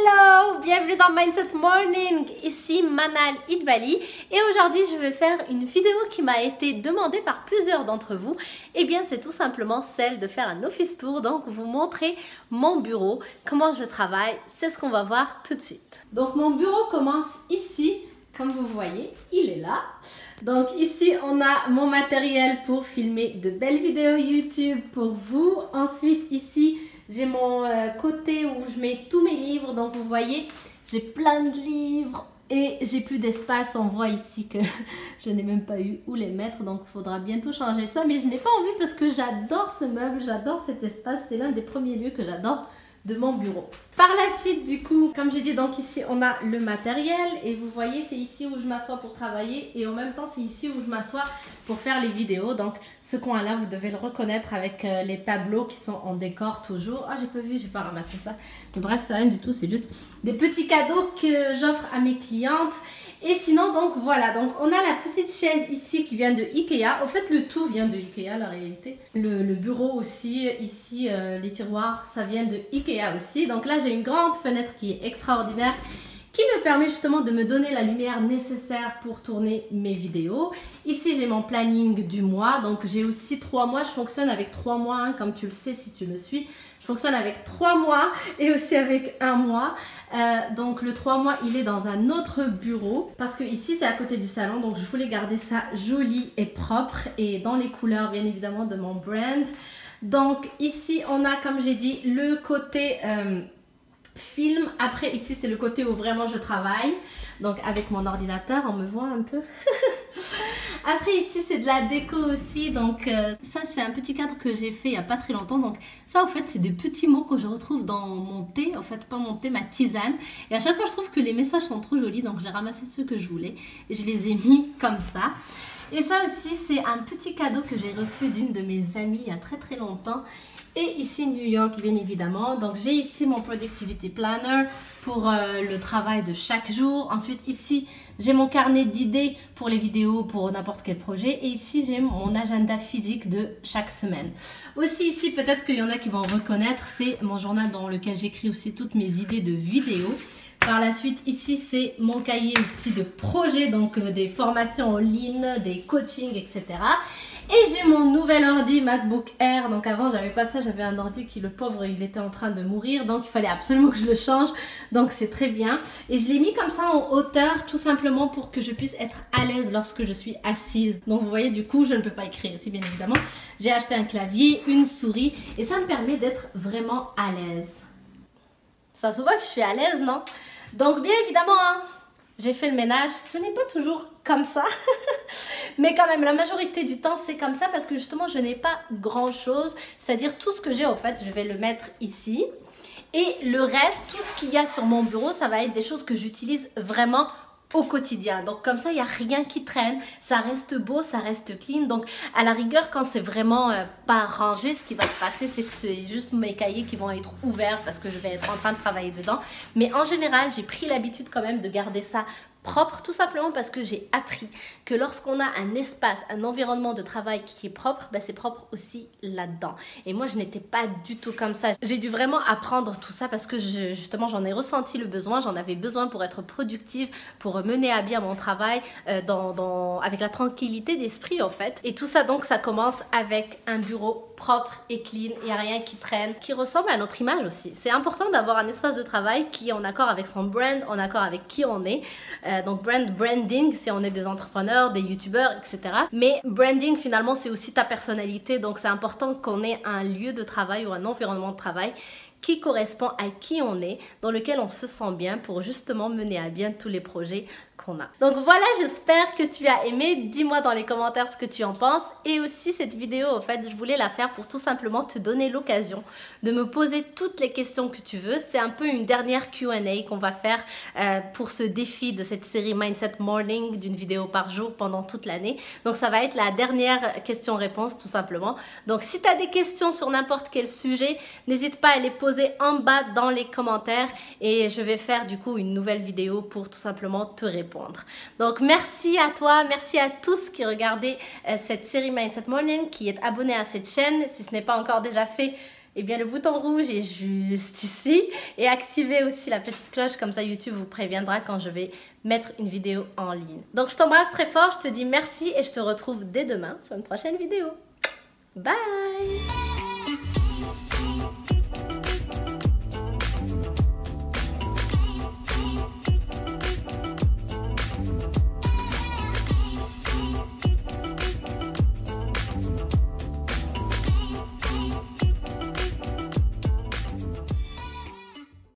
Hello, bienvenue dans Mindset Morning, ici Manal Idbali et aujourd'hui je vais faire une vidéo qui m'a été demandée par plusieurs d'entre vous. Et bien c'est tout simplement celle de faire un office tour, donc vous montrer mon bureau, comment je travaille, c'est ce qu'on va voir tout de suite. Donc mon bureau commence ici, comme vous voyez, il est là. Donc ici on a mon matériel pour filmer de belles vidéos YouTube pour vous. Ensuite ici j'ai mon côté où je mets tous mes livres, donc vous voyez, j'ai plein de livres et j'ai plus d'espace. On voit ici que je n'ai même pas eu où les mettre, donc il faudra bientôt changer ça. Mais je n'ai pas envie parce que j'adore ce meuble, j'adore cet espace, c'est l'un des premiers lieux que j'adore de mon bureau. Par la suite du coup, comme j'ai dit, donc ici on a le matériel et vous voyez c'est ici où je m'assois pour travailler et en même temps c'est ici où je m'assois pour faire les vidéos. Donc ce coin là vous devez le reconnaître avec les tableaux qui sont en décor toujours. Ah j'ai pas vu, j'ai pas ramassé ça, mais bref c'est rien du tout, c'est juste des petits cadeaux que j'offre à mes clientes. Et sinon donc voilà, donc on a la petite chaise ici qui vient de Ikea. En fait le tout vient de Ikea la réalité. Le bureau aussi, ici les tiroirs ça vient de Ikea aussi. Donc là j'ai une grande fenêtre qui est extraordinaire, qui me permet justement de me donner la lumière nécessaire pour tourner mes vidéos. Ici j'ai mon planning du mois, donc j'ai aussi 3 mois, je fonctionne avec 3 mois hein, comme tu le sais si tu me suis. Je fonctionne avec 3 mois et aussi avec 1 mois. Donc le 3 mois il est dans un autre bureau parce que ici c'est à côté du salon, donc je voulais garder ça joli et propre et dans les couleurs bien évidemment de mon brand. Donc ici on a comme j'ai dit le côté film. Après ici c'est le côté où vraiment je travaille, donc avec mon ordinateur on me voit un peu. Après ici c'est de la déco aussi, donc ça c'est un petit cadre que j'ai fait il n'y a pas très longtemps. Donc ça en fait c'est des petits mots que je retrouve dans mon thé, en fait pas mon thé, ma tisane. Et à chaque fois je trouve que les messages sont trop jolis, donc j'ai ramassé ceux que je voulais et je les ai mis comme ça. Et ça aussi c'est un petit cadeau que j'ai reçu d'une de mes amies il y a très longtemps. Et ici New York bien évidemment. Donc j'ai ici mon Productivity Planner pour le travail de chaque jour. Ensuite ici j'ai mon carnet d'idées pour les vidéos, pour n'importe quel projet. Et ici j'ai mon agenda physique de chaque semaine. Aussi ici peut-être qu'il y en a qui vont reconnaître, c'est mon journal dans lequel j'écris aussi toutes mes idées de vidéos. Par la suite, ici, c'est mon cahier aussi de projets, donc des formations en ligne, des coachings, etc. Et j'ai mon nouvel ordi MacBook Air. Donc avant, j'avais pas ça, j'avais un ordi qui, le pauvre, il était en train de mourir. Donc il fallait absolument que je le change. Donc c'est très bien. Et je l'ai mis comme ça en hauteur, tout simplement pour que je puisse être à l'aise lorsque je suis assise. Donc vous voyez, du coup, je ne peux pas écrire ici, bien évidemment. J'ai acheté un clavier, une souris. Et ça me permet d'être vraiment à l'aise. Ça se voit que je suis à l'aise, non? Donc bien évidemment, hein, j'ai fait le ménage. Ce n'est pas toujours comme ça. Mais quand même, la majorité du temps, c'est comme ça parce que justement, je n'ai pas grand-chose. C'est-à-dire tout ce que j'ai, en fait, je vais le mettre ici. Et le reste, tout ce qu'il y a sur mon bureau, ça va être des choses que j'utilise vraiment au quotidien. Donc comme ça il n'y a rien qui traîne, ça reste beau, ça reste clean. Donc à la rigueur quand c'est vraiment pas rangé, ce qui va se passer c'est que c'est juste mes cahiers qui vont être ouverts parce que je vais être en train de travailler dedans. Mais en général j'ai pris l'habitude quand même de garder ça propre, tout simplement parce que j'ai appris que lorsqu'on a un espace, un environnement de travail qui est propre, ben c'est propre aussi là-dedans. Et moi je n'étais pas du tout comme ça. J'ai dû vraiment apprendre tout ça parce que justement j'en ai ressenti le besoin, j'en avais besoin pour être productive, pour mener à bien mon travail avec la tranquillité d'esprit en fait. Et tout ça donc ça commence avec un bureau propre et clean, il n'y a rien qui traîne, qui ressemble à notre image aussi. C'est important d'avoir un espace de travail qui est en accord avec son brand, en accord avec qui on est. Donc branding, si on est des entrepreneurs, des youtubeurs, etc. Mais branding finalement c'est aussi ta personnalité, donc c'est important qu'on ait un lieu de travail ou un environnement de travail qui correspond à qui on est, dans lequel on se sent bien pour justement mener à bien tous les projets qu'on a. Donc voilà, j'espère que tu as aimé. Dis-moi dans les commentaires ce que tu en penses. Et aussi cette vidéo, en fait, je voulais la faire pour tout simplement te donner l'occasion de me poser toutes les questions que tu veux. C'est un peu une dernière Q&A qu'on va faire pour ce défi de cette série Mindset Morning d'une vidéo par jour pendant toute l'année. Donc ça va être la dernière question-réponse tout simplement. Donc si tu as des questions sur n'importe quel sujet, n'hésite pas à les poser en bas dans les commentaires et je vais faire du coup une nouvelle vidéo pour tout simplement te répondre. Donc merci à toi, merci à tous qui regardaient cette série Mindset Morning, qui est abonné à cette chaîne. Si ce n'est pas encore déjà fait, eh bien le bouton rouge est juste ici. Et activez aussi la petite cloche, comme ça YouTube vous préviendra quand je vais mettre une vidéo en ligne. Donc je t'embrasse très fort, je te dis merci et je te retrouve dès demain sur une prochaine vidéo. Bye!